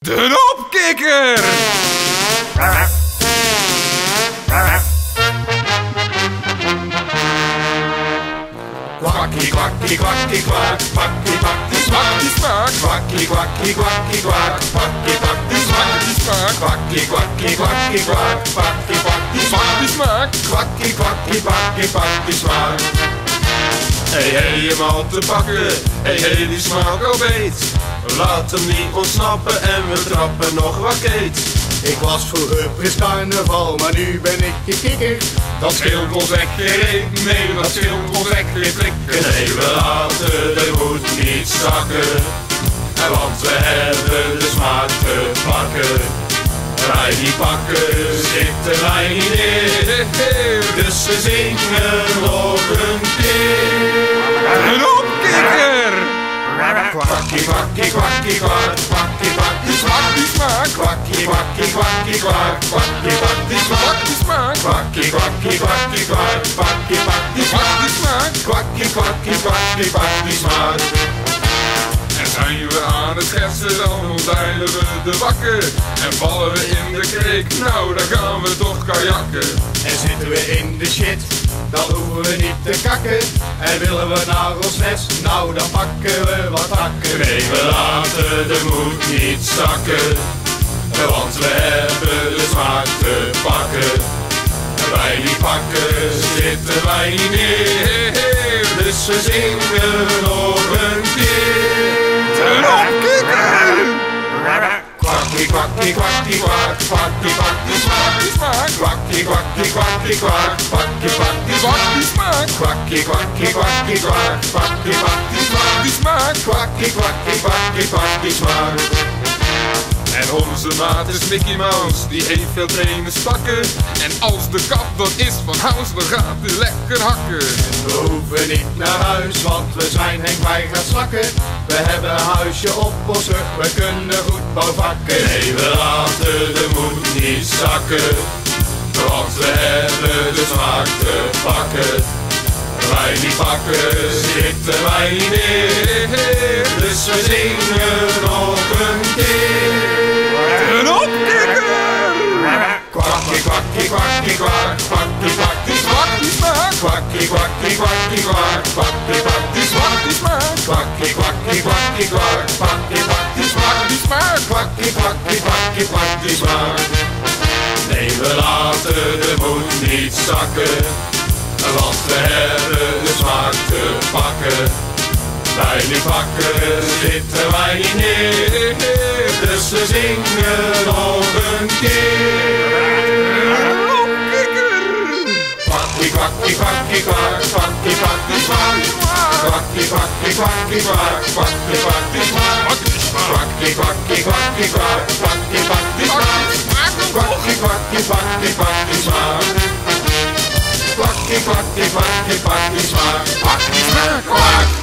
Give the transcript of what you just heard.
De opkikker! Kwakkie, kwakkie, kwakkie, kwak, kwakkie, kwakkie, smaak, kwakkie, kwakkie, kwakkie, kwak, kwakkie, kwakkie, smaak, kwakkie, kwakkie, kwakkie, kwak, kwakkie, kwakkie, smaak, kwakkie, kwakkie, kwakkie, kwakkie, smaak. Hey, hey, hem al te pakken, hey, hey, die smaak al beet. Laat hem niet ontsnappen en we trappen nog wat keet. Ik was vroeger Prins Carnaval, maar nu ben ik een kikker. Dat scheelt ons echt geen reet, nee, dat scheelt ons echt geen flikker. Nee, we laten de moed niet zakken, want we hebben de smaak te pakken. Wij die pakken, zitten wij niet neer, dus we zingen nog een keer. Een opkikker! Kwakkie, kwakkie, kwakkie, kwak, kwakkie, kwakkie, smaak, kwakkie, kwakkie, kwakkie, kwak, kwakkie, kwakkie, smaak, kwakkie, kwakkie, kwakkie, kwak, kwakkie, kwakkie, smaak, kwakkie, kwakkie, kwakkie, kwakkie, smaak. En zijn we aan het schertsen, dan zeilen we de bakken. En vallen we in de kreek, nou dan gaan we toch kajakken. En zitten we in de shit, dan hoeven we niet te kakken. En willen we naar ons nest, nou dan pakken we wat hakken. Nee, we laten de moed niet zakken, want we hebben de smaak te pakken. Wij die pakken, zitten wij niet neer, dus we zingen nog een keer. Een opkikker! Kwakkie, kwakkie, kwakkie, kwak, kwakkie, kwakkie, smaak, kwakkie, kwakkie, kwakkie, kwak, kwakkie, kwakkie, Smaak! kwakkie, kwakkie, kwakkie, kwak, kwakkie, kwakkie, Smaak! kwakkie, kwakkie, kwakkie, kwakkie, smaak. En onze maat is Mickey Mouse, die heeft veel tenen stakken. En als de kap dat is van House, dan gaat hij lekker hakken. We hoeven niet naar huis, want we zijn Henk, wij gaan slakken. We hebben een huisje op ons rug, we kunnen goed bouwvakken. Nee, we laten de moed niet zakken, want we hebben de smaak te pakken. Wij die pakken, zitten wij niet neer, dus we zingen nog een keer. Een opkikker! Kwakkie, kwakkie, kwakkie, kwak, kwakkie, kwakkie, Smaak! kwakkie, kwakkie, kwakkie, kwak, kwakkie, kwakkie, Smaak! kwakkie, kwakkie, kwakkie, kwak, kwakkie, kwakkie, Smaak! kwakkie, kwakkie, kwakkie, kwakkie, smaak. Nee, we laten de moed niet zakken, want we hebben de smaak te pakken. Bij die pakken zitten wij niet neer, dus we zingen nog een keer. Een opkikker! Kwakkie, kwakkie, kwakkie, kwak, kwakkie, kwakkie, smaak. Kwakkie, kwakkie, kwakkie, kwak, kwakkie, kwakkie, smaak. Kwakkie, kwakkie, kwakkie, kwak, kwakkie, kwakkie, smaak. Kwakkie, kwakkie, kwakkie, kwakkie, smaak. Kwakkie, kwakkie, kwakkie, kwakkie, smaak. Kwakkie, smaak, kwak.